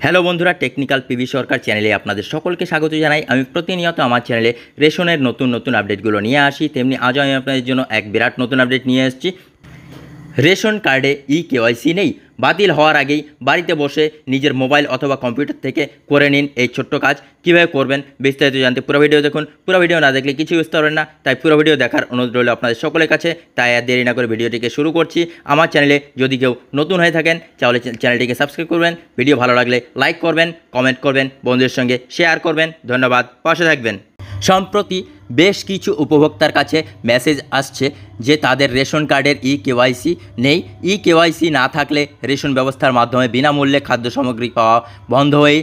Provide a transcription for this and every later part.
Hello বন্ধুরা, technical PV সরকার চ্যানেলে আপনাদের সকলকে স্বাগত জানাই। আমি প্রতিনিয়ত আমার চ্যানেলে রেশনের নতুন আপডেটগুলো নিয়ে আসি, তেমনি আজও আমি আপনাদের জন্য এক বিরাট নতুন আপডেট নিয়ে এসেছি। রেশন কার্ডে কেওয়াইসি নেই, বাতিল হওয়ার আগেই বাড়িতে বসে নিজের মোবাইল অথবা কম্পিউটার থেকে করে নিন এই ছোট্ট কাজ। কীভাবে করবেন বিস্তারিত জানতে পুরো ভিডিও দেখুন। পুরো ভিডিও না দেখলে কিছু বুঝতে পারবেন না, তাই পুরো ভিডিও দেখার অনুরোধ রইল আপনাদের সকলের কাছে। তাই আর দেরি না করে ভিডিওটিকে শুরু করছি। আমার চ্যানেলে যদি কেউ নতুন হয়ে থাকেন তাহলে চ্যানেলটিকে সাবস্ক্রাইব করবেন, ভিডিও ভালো লাগলে লাইক করবেন, কমেন্ট করবেন, বন্ধুদের সঙ্গে শেয়ার করবেন। ধন্যবাদ, পাশে থাকবেন। সম্প্রতি বেশ কিছু উপভোক্তার কাছে মেসেজ আসছে যে তাদের রেশন কার্ডের কেওয়াইসি নেই। কেওয়াইসি না থাকলে রেশন ব্যবস্থার মাধ্যমে বিনামূল্যে খাদ্য সামগ্রী পাওয়া বন্ধ হয়ে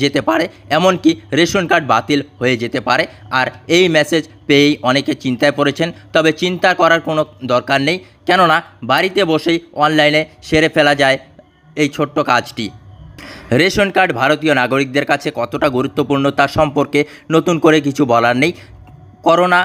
যেতে পারে, এমনকি রেশন কার্ড বাতিল হয়ে যেতে পারে। আর এই মেসেজ পেয়েই অনেকে চিন্তায় পড়েছেন। তবে চিন্তা করার কোনো দরকার নেই, কেননা বাড়িতে বসেই অনলাইনে সেরে ফেলা যায় এই ছোট্ট কাজটি। রেশন কার্ড ভারতীয় নাগরিকদের কাছে কতটা গুরুত্বপূর্ণ তা সম্পর্কে নতুন করে কিছু বলার নেই। করোনা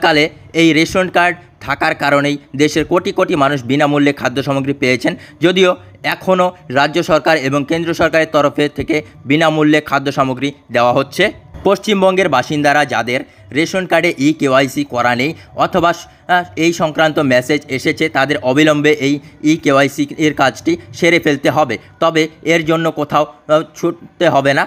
কালে এই রেশন কার্ড থাকার কারণেই দেশের কোটি কোটি মানুষ বিনামূল্যে খাদ্য সামগ্রী পেয়েছেন। যদিও এখনও রাজ্য সরকার এবং কেন্দ্র সরকারের তরফে থেকে বিনামূল্যে খাদ্য সামগ্রী দেওয়া হচ্ছে। পশ্চিমবঙ্গের বাসিন্দারা যাদের রেশন কার্ডে কেওয়াইসি করা নেই অথবা এই সংক্রান্ত মেসেজ এসেছে, তাদের অবিলম্বে এই কেওয়াইসি এর কাজটি সেরে ফেলতে হবে। তবে এর জন্য কোথাও ছুটতে হবে না।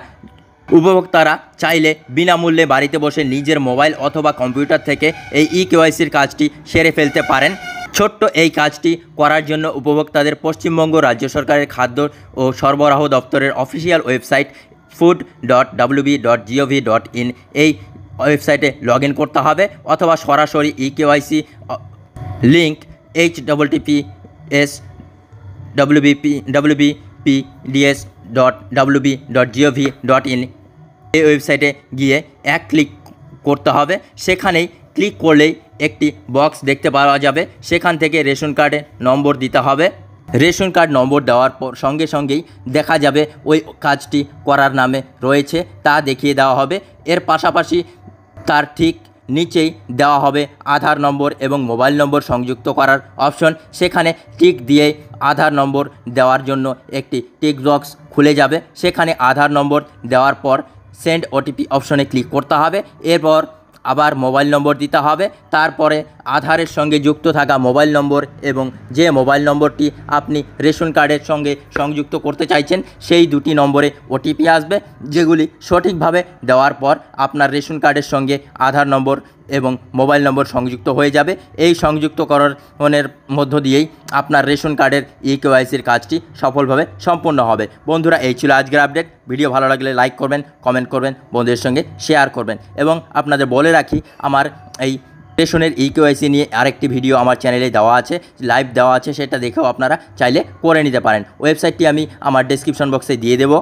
উপভোক্তারা চাইলে বিনামূল্যে বাড়িতে বসে নিজের মোবাইল অথবা কম্পিউটার থেকে এই কেওয়াইসির কাজটি সেরে ফেলতে পারেন। ছোট্ট এই কাজটি করার জন্য উপভোক্তাদের পশ্চিমবঙ্গ রাজ্য সরকারের খাদ্য ও সরবরাহ দপ্তরের অফিসিয়াল ওয়েবসাইট food.wb.gov.in এই ওয়েবসাইটে লগ ইন করতে হবে, অথবা সরাসরি কেওয়াইসি লিঙ্ক https://wbpds.wb.gov.in এই ওয়েবসাইটে গিয়ে এক ক্লিক করতে হবে। সেখানেই ক্লিক করলেই একটি বক্স দেখতে পাওয়া যাবে, সেখান থেকে রেশন কার্ডের নম্বর দিতে হবে। রেশন কার্ড নম্বর দেওয়ার পর সঙ্গে সঙ্গেই দেখা যাবে ওই কাজটি করার নামে রয়েছে, তা দেখিয়ে দেওয়া হবে। এর পাশাপাশি তার ঠিক নিচেই দেওয়া হবে আধার নম্বর এবং মোবাইল নম্বর সংযুক্ত করার অপশন। সেখানে টিক দিয়ে আধার নম্বর দেওয়ার জন্য একটি টিক বক্স খুলে যাবে। সেখানে আধার নম্বর দেওয়ার পর সেন্ড ওটিপি অপশনে ক্লিক করতে হবে। এরপর আবার মোবাইল নম্বর দিতে হবে। তারপরে আধারের সঙ্গে যুক্ত থাকা মোবাইল নম্বর এবং যে মোবাইল নম্বরটি আপনি রেশন কার্ডের সঙ্গে সংযুক্ত করতে চাইছেন সেই দুটি নম্বরে ওটিপি আসবে, যেগুলি সঠিকভাবে দেওয়ার পর আপনার রেশন কার্ডের সঙ্গে আধার নম্বর এবং মোবাইল নম্বর সংযুক্ত হয়ে যাবে। এই সংযুক্তকরণের মধ্য দিয়েই আপনার রেশন কার্ডের কেওয়াইসির কাজটি সফলভাবে সম্পন্ন হবে। বন্ধুরা, এই ছিল আজকের আপডেট। ভিডিও ভালো লাগলে লাইক করবেন, কমেন্ট করবেন, বন্ধুদের সঙ্গে শেয়ার করবেন। এবং আপনাদের বলে রাখি, আমার এই রেশনের কেওয়াইসি নিয়ে আরেকটি ভিডিও আমার চ্যানেলে দেওয়া আছে, লাইভ দেওয়া আছে, সেটা দেখেও আপনারা চাইলে করে নিতে পারেন। ওয়েবসাইটটি আমি আমার ডেসক্রিপশন বক্সে দিয়ে দেবো।